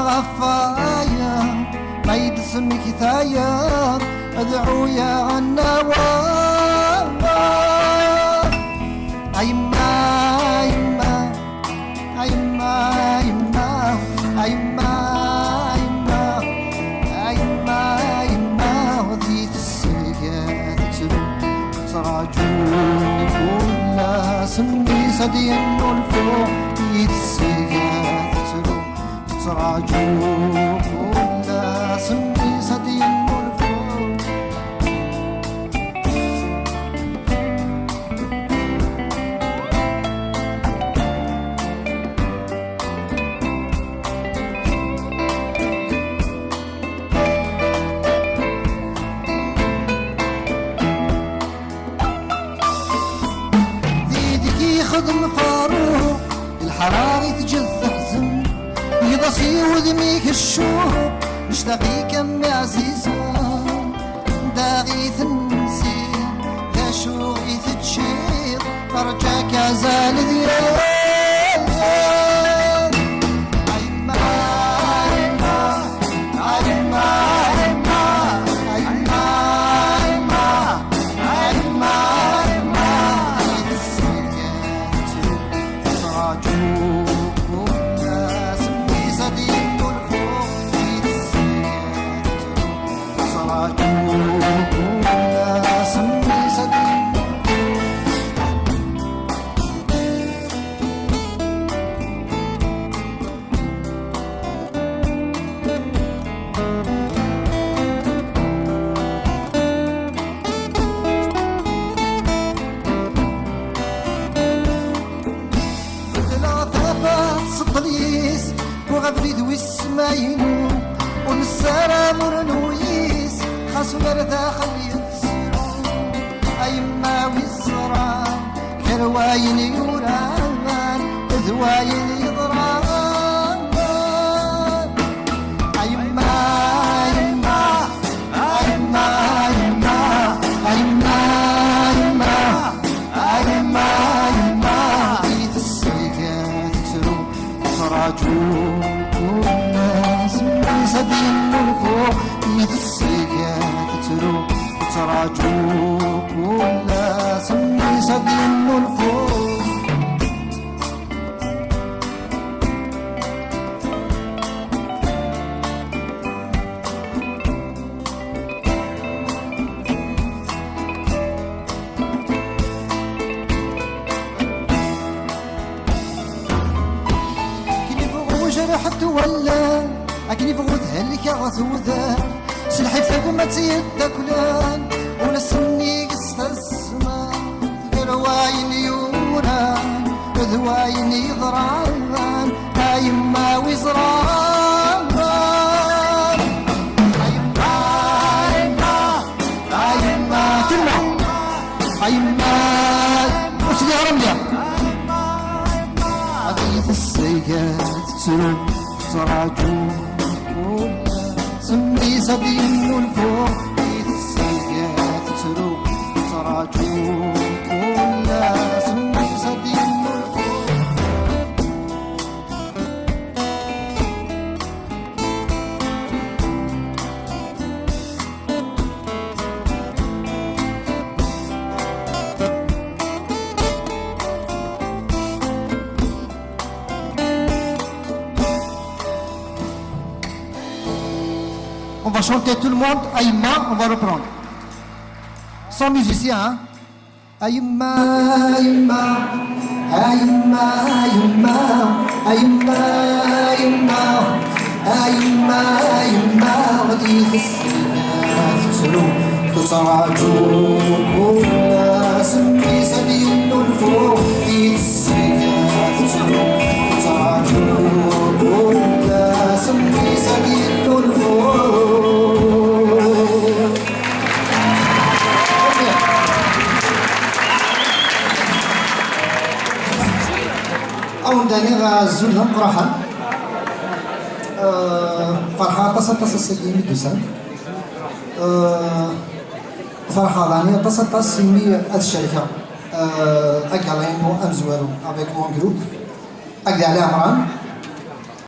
غفايا ما يدسمك ثايا ادعو يا النوار أيما أيما أيما أيما أيما أيما أيما أيما وذيت السياد تراجون ولا سمي صديم الفوق ذيت السياد تراجون ولا سمي صديم الفوق خدم فاروق الحرارة يتجذ حزن يضسي وذميك الشوق مشتاقي كم عزيزة داغي تنسي يا شوقي تتشير فرجاك عزال ذيال وغفريد ويسماينو ونسارة مرنويس خاصو مرذا خلي يتسرو أيما ويزرع كرواين يوران ذواين يضران أيما أيما أيما أيما أيما أيما أيما أيما بيت السيقات تسرو تراجو صديم الفوق يد السيقات ترو تراجوك ولا سمي صديم الفوق كيف وجرحت ولا أكني فغوث هلك غثوذا سلحي ثقمت يدكلان ولا سني قصة السما ذواين يوران ذواين يضران أيما وزران أيما أيما أيما تلمع أيما وسلي رملة أضيف السيقات تسرو تراجون سمي صديم الفوق السيقات تسرو تراجون ولا سمي صديم الفوق On va chanter tout le monde, Aïma, on va reprendre. Sans musicien, hein? Aïma, Aïma, Aïma, Aïma, Aïma, Aïma, Aïma, Aïma, وديك السيئات تسلو تصعدوا ولا سمي سبيل الفوق في السيئات تسلو تصعدوا ولا سمي سبيل الفوق. أول دانيغا زولهم قرحة فرحة تصل السجين دوسان فرحة دانية تصل سيمي الشركة أكالين أمزوارو avec mon groupe أقدر عليها مران